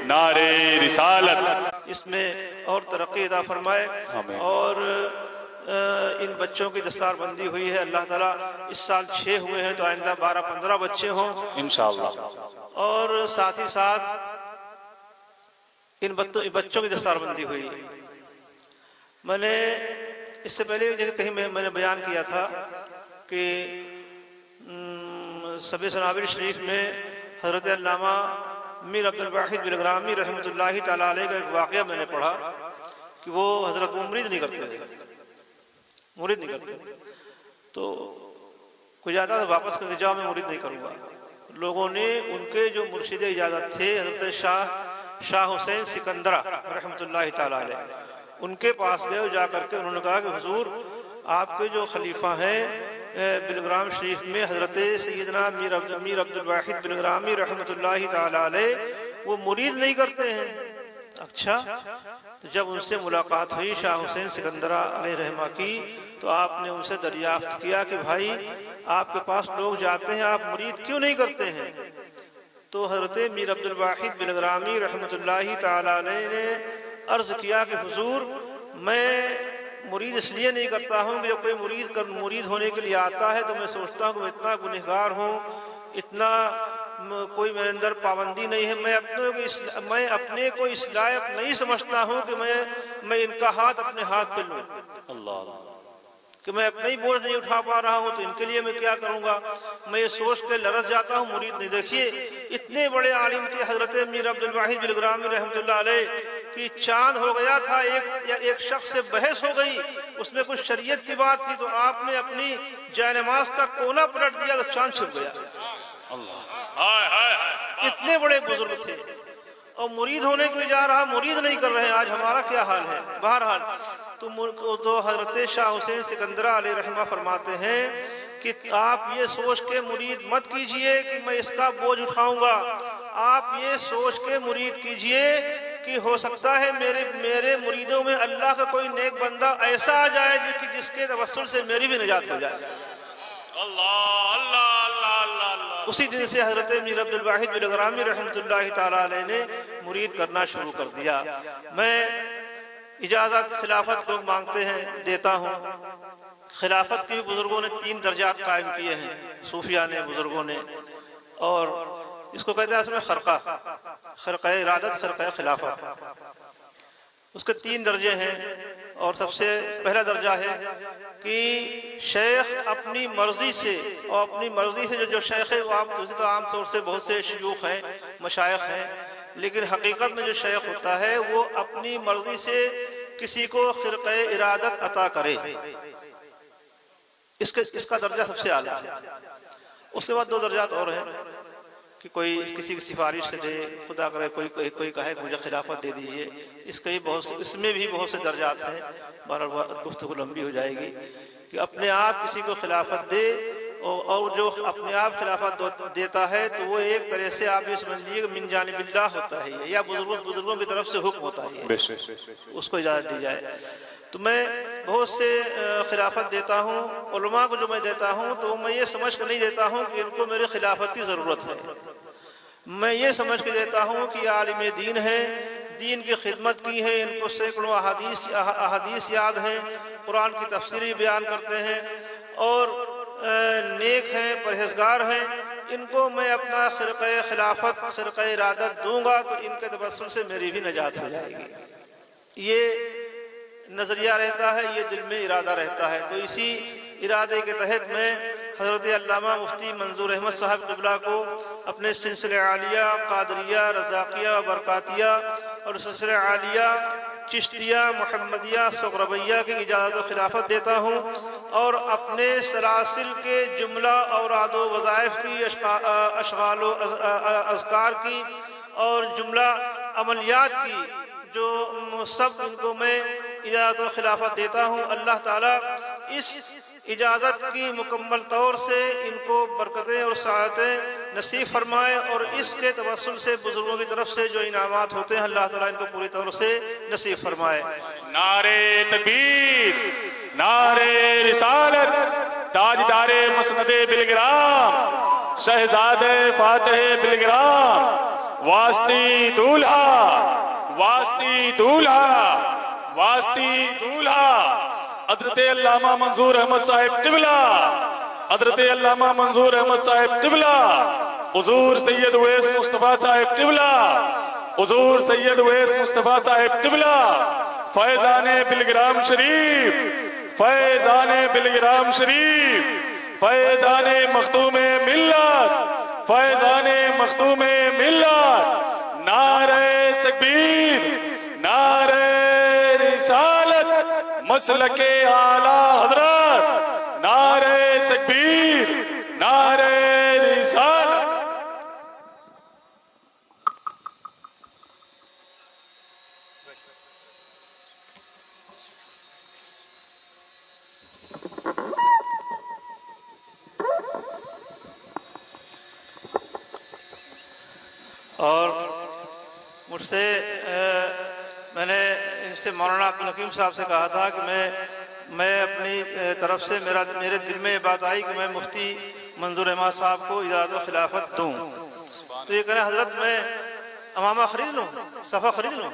नारे रिसालत। इसमें और तरक्की अता फरमाए। और इन बच्चों की दस्तारबंदी हुई है, अल्लाह ताला इस साल 6 हुए हैं तो आइंदा 12-15 बच्चे हों इंशाअल्लाह। और साथ ही साथ इन बच्चों की दस्तारबंदी हुई। मैंने इससे पहले कहीं मैंने बयान किया था कि सबे सनाबिल शरीफ में हज़रत अल्लामा मीर अब्दुल वाहिद बिलग्रामी रहमतुल्लाहि ताला अलैह का एक वाक़या मैंने पढ़ा कि वो हज़रत मुरीद नहीं करते थे, मुरीद नहीं करते। तो कोई जाता था वापस करके जाओ मैं मुरीद नहीं करूँगा। लोगों ने उनके जो मुर्शिद इजाज़त थे हज़रत शाह हुसैन सिकंदरा रहमतुल्लाहि ताला अलैह, उनके पास गए और जा करके उन्होंने कहा कि हुजूर आपके जो खलीफा हैं बिलग्राम शरीफ में हज़रत सैयदना मीर अब्दुल वाहिद बिलग्रामी रहमतुल्लाहि ताला अलैह वो मुरीद नहीं करते हैं। अच्छा, तो जब उनसे मुलाकात हुई शाह हुसैन सिकंदरा अलैह रहमा की, तो आपने उनसे दरियाफ्त किया कि भाई आपके पास लोग जाते हैं, आप मुरीद क्यों नहीं करते हैं? तो हज़रत मीर अब्दुल वाहिद बिलग्रामी रहमतुल्लाहि ताला अलैह ने अर्ज़ किया कि हुजूर मैं मुरीद इसलिए नहीं करता हूँ कि जब कोई मुरीद होने के लिए आता है तो मैं सोचता हूँ कि मैं इतना गुनहगार हूँ, इतना कोई मेरे अंदर पाबंदी नहीं है, मैं अपने को इस लायक नहीं समझता हूँ कि मैं इनका हाथ अपने हाथ पे लूँ, अल्लाह, कि मैं अपना ही बोझ नहीं उठा पा रहा हूँ तो इनके लिए मैं क्या करूँगा। मैं ये सोच के लरस जाता हूँ, मुरीद नहीं। देखिए इतने बड़े आलिम थे हज़रत मीर अब्दुल वाहिद बिलग्रामी रहमतुल्लाह अलैह कि चांद हो गया था, एक शख्स से बहस हो गई, उसमें कुछ शरीयत की बात थी, तो आपने अपनी जायनमाज का कोना पलट दिया तो चांद छुप गया। इतने बड़े बुजुर्ग थे और मुरीद होने को जा रहा, मुरीद नहीं कर रहे हैं। आज हमारा क्या हाल है। बहरहाल तो हजरत शाह हुसैन सिकंदरा अलैह रहमा फरमाते हैं कि आप ये सोच के मुरीद मत कीजिए कि मैं इसका बोझ उठाऊंगा, आप ये सोच के मुरीद कीजिए कि हो सकता है मेरे मुरीदों में अल्लाह का कोई नेक बंदा ऐसा आ जाए जिसके तवस्सुल से मेरी भी निजात हो जाए। उसी दिन से हजरत मीर अब्दुल वाहिद बिलग्रामी रहमतुल्लाहि ताला अलैह ने मुरीद करना शुरू कर दिया। मैं इजाज़त खिलाफत लोग मांगते हैं, देता हूँ। खिलाफत के भी बुजुर्गों ने 3 दर्जात कायम किए हैं, सूफिया ने, बुजुर्गों ने, और इसको कहते हैं इसमें खरक़ा इरादत, खरक़ा खिलाफत। उसके 3 दर्जे हैं और सबसे पहला दर्जा है कि शेख अपनी मर्जी से, और अपनी मर्जी से जो शेख है वो आमतौर से बहुत से शयूख हैं, मशाइख हैं, लेकिन हकीकत में जो शेख होता है वो अपनी मर्जी से किसी को खिरक़ा इरादत अता करे, इसका दर्जा सबसे आला है। उसके बाद 2 दर्जात और हैं कि कोई किसी की सिफारिश से दे, खुदा करे कोई कहे मुझे खिलाफत दे दीजिए, इसमें भी बहुत से दर्जात हैं। बार गुफ्तगू लंबी हो जाएगी कि अपने आप किसी को खिलाफत दे, और जो अपने आप खिलाफत देता है तो वो एक तरह से आप ये समझ लीजिए कि मिन जानिबिल्लाह होता है, या बुजुर्गों की तरफ से हुक्म होता है, उसको इजाज़त दी जाए। तो मैं बहुत से खिलाफत देता हूँ, उलमा को जो मैं देता हूँ तो मैं ये समझ कर नहीं देता हूँ कि इनको मेरे खिलाफत की ज़रूरत है। मैं ये समझ के देता हूँ कि आलिम दीन है, दीन की खिदमत की है, इनको सैकड़ों अहादीस याद हैं, कुरान की तफसीरी बयान करते हैं और नेक हैं, परहेजगार हैं, इनको मैं अपना खिरक़ा खिलाफत, खिरक़ा इरादत दूंगा तो इनके तवस्सुल से मेरी भी निजात हो जाएगी। ये नज़रिया रहता है, ये दिल में इरादा रहता है। तो इसी इरादे के तहत मैं हज़रत अल्लामा मुफ्ती मंजूर अहमद साहब क़िबला को अपने सिलसिले आलिया, क़ादरिया, रज़ाक़िया, बरकातिया और सिलसिले आलिया, चिश्तिया, मुहम्मदिया, सुग़रबैया की इजाज़त व खिलाफत देता हूँ, और अपने सलासिल के जुमला औराद व वज़ाइफ की, अशग़ाल व अज़कार की और जुमला अमलियात की जो सब इनको मैं इजाज़त व खिलाफत देता हूँ। अल्लाह ताला इस इजाज़त की मुकम्मल तौर से इनको बरकतें और सआदतें नसीब फरमाए, और इसके तवस्सुल से बुजुर्गों की तरफ से जो इनामात होते हैं अल्लाह ताला इनको पूरी तौर से नसीब फरमाए। नारे तकबीर, नारे रिसालत, ताजदारे मसनदे बिलग्राम, शहजादे फातिह बिलग्राम, वास्ती दूल्हा, वास्ती दूल्हा, वास्ती दूल्हा हजरत अल्लामा मंजूर अहमद साहिब क़िबला, हजरत अल्लामा मंजूर अहमद साहिब क़िबला, हुजूर सैयद उवैस मुस्तफ़ा साहिब क़िबला, हुजूर सैयद उवैस मुस्तफ़ा साहिब क़िबला, फैज़ाने बिलग्राम शरीफ, फैज़ाने बिलग्राम शरीफ, फैज़ाने मखतूमे मिल्लत, फैज़ाने मखतूमे मिल्लत, नारे तकबीर, नारे रिसालत, मसलके आला हजरत, नारे तकबीर, नारे रिसालत। और मुझसे मैंने इनसे मौलाना अब्दुल हकीम साहब से कहा था कि मैं अपनी तरफ से मेरे दिल में ये बात आई कि मैं मुफ्ती मंजूर अहमद साहब को इजाज़त खिलाफत दूँ। तो ये कह रहे हजरत मैं अमामा ख़रीद लूँ, सफ़ा ख़रीद लूँ।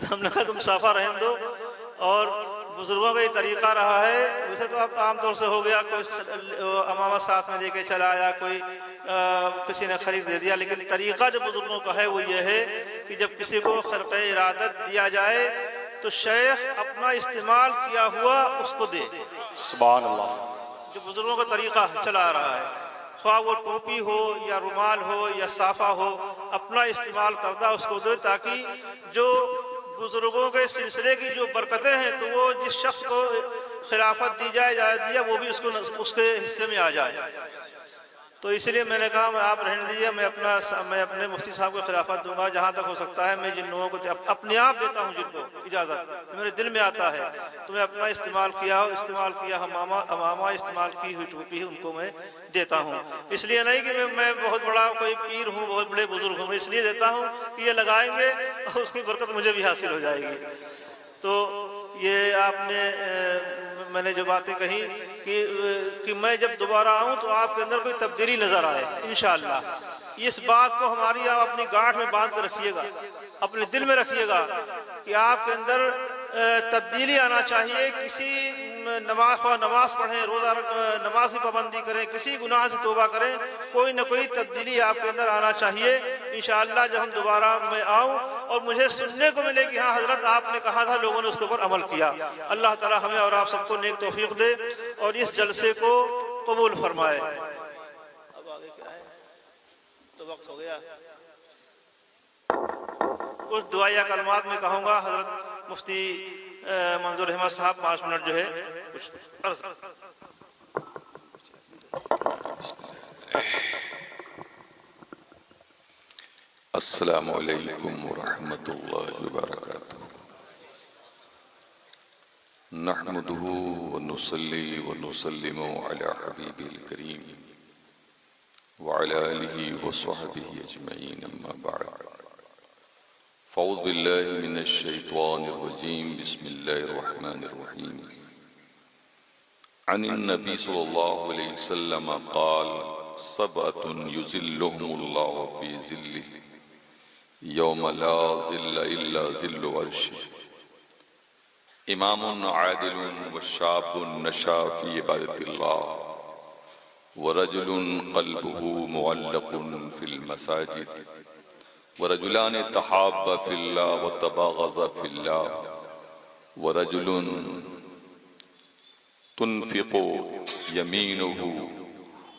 तो हमने कहा तुम सफ़ा रहने दो, और बुजुर्गों का ये तरीक़ा रहा है। वैसे तो अब आमतौर से हो गया, कोई अमामा साथ में लेके चला आया, कोई किसी ने ख़रीद दे दिया, लेकिन तरीक़ा जो बुजुर्गों का है वो ये है कि जब किसी को ख़र्क़ इरादत दिया जाए तो शेख अपना इस्तेमाल किया हुआ उसको दे। सुभान अल्लाह। जो बुजुर्गों का तरीक़ा चला आ रहा है, ख्वाह वो टोपी हो या रुमाल हो या साफ़ा हो, अपना इस्तेमाल करदा उसको दे, ताकि जो बुजुर्गों के सिलसिले की जो बरकतें हैं तो वो जिस शख्स को खिलाफत दी जाए वो भी उसके हिस्से में आ जाए। तो इसलिए मैंने कहा मैं आप रहने दीजिए, मैं अपने मुफ्ती साहब को खिलाफत दूंगा। जहाँ तक हो सकता है मैं जिन लोगों को अपने आप देता हूँ, जिनको इजाज़त मेरे दिल में आता है, तो मैं अपना इस्तेमाल किया अमामा इस्तेमाल की हुई टोपी है उनको मैं देता हूँ। इसलिए नहीं कि मैं बहुत बड़ा कोई पीर हूँ, बहुत बड़े बुजुर्ग हूँ, मैं इसलिए देता हूँ कि ये लगाएंगे और उसकी बरकत मुझे भी हासिल हो जाएगी। तो ये मैंने जो बातें कही कि मैं जब दोबारा आऊँ तो आपके अंदर कोई तब्दीली नज़र आए इंशाअल्लाह, इस बात को हमारी आप अपनी गांठ में बांध कर रखिएगा, अपने दिल में रखिएगा कि आपके अंदर तब्दीली आना चाहिए। किसी नमाज पढ़ें, रोज़ा नमाज की पाबंदी करें, किसी गुनाह से तौबा करें, कोई ना कोई तब्दीली आपके अंदर आना चाहिए। इंशाअल्लाह जब हम दोबारा मैं आऊँ और मुझे सुनने को मिले कि हाँ हजरत आपने कहा था, लोगों ने उसके ऊपर अमल किया, अल्लाह ताला हमें और आप सबको नेक तौफीक दे और इस जलसे को कबूल फरमाए। अब आगे क्या है, तो वक्त हो गया। कुछ दुआया कलमात में कहूँगा। हजरत मुफ्ती मंजूर अहमद साहब 5 मिनट जो है कुछ अर्ज। अस्सलामु अलैकुम वरहमतुल्लाहि वबरकातुहू। नहमदुहु व नुसल्ली व नुसल्लिमु अला हबीबिल करीम व अला आलिहि व सहबिहि अजमईन, अम्मा बअद। फ़ऊज़ु बिल्लाहि मिनश शैतानिर रजीम, बिस्मिल्लाहिर रहमानिर रहीम। अनिन नबी सल्लल्लाहु अलैहि वसल्लम क़ाल सबअतुन युज़िल्लुहुमुल्लाहु फ़ी ज़िल्लिहि यौम ला ज़िल्ला इल्ला ज़िल्लु अर्शिही। इमामुन आदिलुन व शाबुन नशा फ़ी इबादतिल्लाह व रजुलुन क़ल्बुहु मुअल्लक़ुन फ़िल मसाजिद व रजुलान तहाब्बा फ़िल्लाह व तबाग़ज़ा फ़िल्लाह व रजुलुन तुनफ़िक़ु यमीनुहु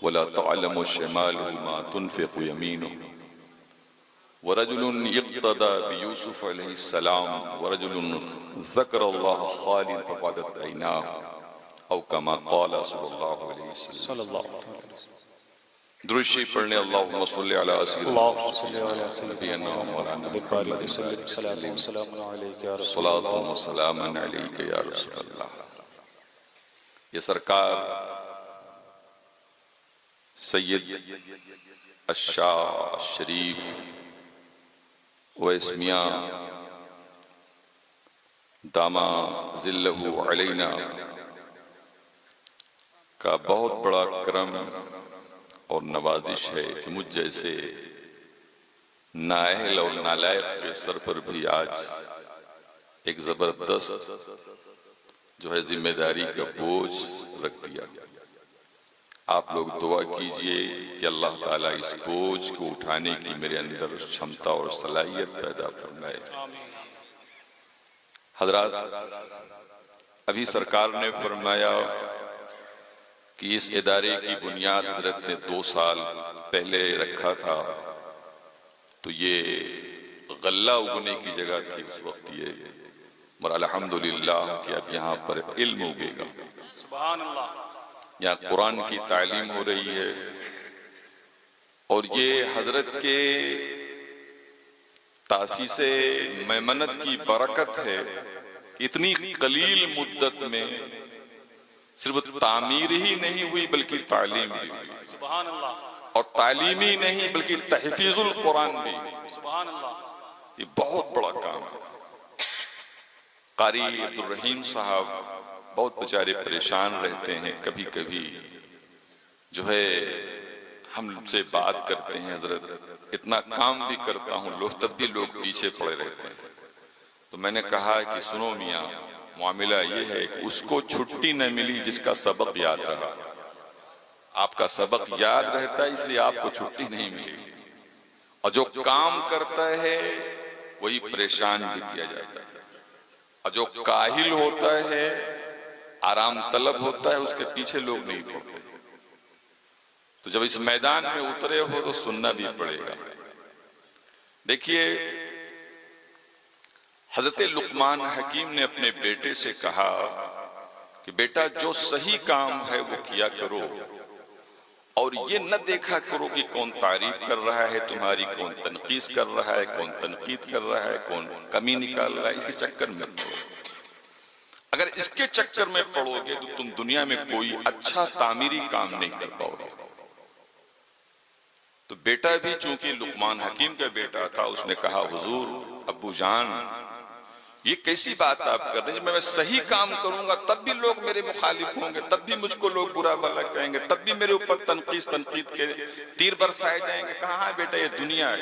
व ला तअलमु शिमालुहु मा तुनफ़िक़ु यमीनुहु व रजुलुन इक़्तदा बियूसुफ़ अलैहिस्सलाम व रजुलुन ज़करल्लाह ख़ालिन फ़फ़ादत ऐनाहु औ कमा क़ाल सल्लल्लाहु अलैहि वसल्लम। दुरूद शरीफ पढ़ने अल्लाहुम्मा सल्लि अला सय्यिदिना मुहम्मद सल्लल्लाहु अलैहि या रसूल अल्लाह। ये सरकार सैयद अश-शाह शरीफ उवैस मियां दामा ज़िल्लहु अलैना का बहुत बड़ा करम और नवाजिश है कि मुझ जैसे नाअहल और नालायक के सर पर भी आज एक जबरदस्त जो है जिम्मेदारी का बोझ रख दिया। आप लोग दुआ कीजिए कि अल्लाह ताला इस बोझ को उठाने की मेरे अंदर क्षमता और सलाहियत पैदा फरमाए। हजरात, अभी सरकार ने फरमाया कि इस इदारे की बुनियाद हजरत ने 2 साल पहले रखा था, तो ये गल्ला उगने की जगह थी उस वक्त ये, मगर अल्हम्दुलिल्लाह कि अब यहाँ पर इल्म उगेगा। सुभान अल्लाह। यहाँ कुरान की तालीम हो रही है और ये हजरत के तासीसे मैमनत की बरकत है। इतनी कलील मुद्दत में सिर्फ तामीर ही नहीं हुई बल्कि तालीम भी हुई। सुभान अल्लाह। और तालीम ही नहीं बल्कि तहफीजुल कुरान भी। सुभान अल्लाह। ये बहुत बड़ा काम है। कारी अब्दुल रहीम साहब बहुत बेचारे परेशान रहते हैं, कभी कभी जो है हमसे बात करते हैं, हजरत इतना काम भी करता हूँ लोग तब भी लोग पीछे पड़े रहते हैं। तो मैंने कहा कि सुनो मियाँ, मामला ये है कि उसको छुट्टी न मिली जिसका सबक याद रहा। आपका सबक याद रहता है इसलिए आपको छुट्टी नहीं मिलेगी, और जो काम करता है वही परेशान भी किया जाता है, और जो काहिल होता है आराम तलब होता है उसके पीछे लोग नहीं पड़ते। तो जब इस मैदान में उतरे हो तो सुनना भी पड़ेगा। देखिए, हजरत लुकमान हकीम ने अपने बेटे से कहा कि बेटा जो सही काम है वो किया करो, और ये न देखा करो कि कौन तारीफ कर रहा है तुम्हारी, कौन तनकीस कर रहा है, कौन तनकीद कर रहा है, कौन कमी निकाल रहा है। इसके चक्कर में मत पड़ो। अगर इसके चक्कर में पड़ोगे तो तुम दुनिया में कोई अच्छा तामीरी काम नहीं कर पाओगे। तो बेटा भी चूंकि लुकमान हकीम का बेटा था, उसने कहा हुजूर, अब्बू जान, ये कैसी बात आप कर रहे हैं? मैं सही काम करूंगा तब भी लोग मेरे मुखालिफ होंगे, तब भी मुझको लोग बुरा भला कहेंगे, तब भी मेरे ऊपर तनकीद के तीर बरसाए जाएंगे। कहा है बेटा, ये दुनिया है,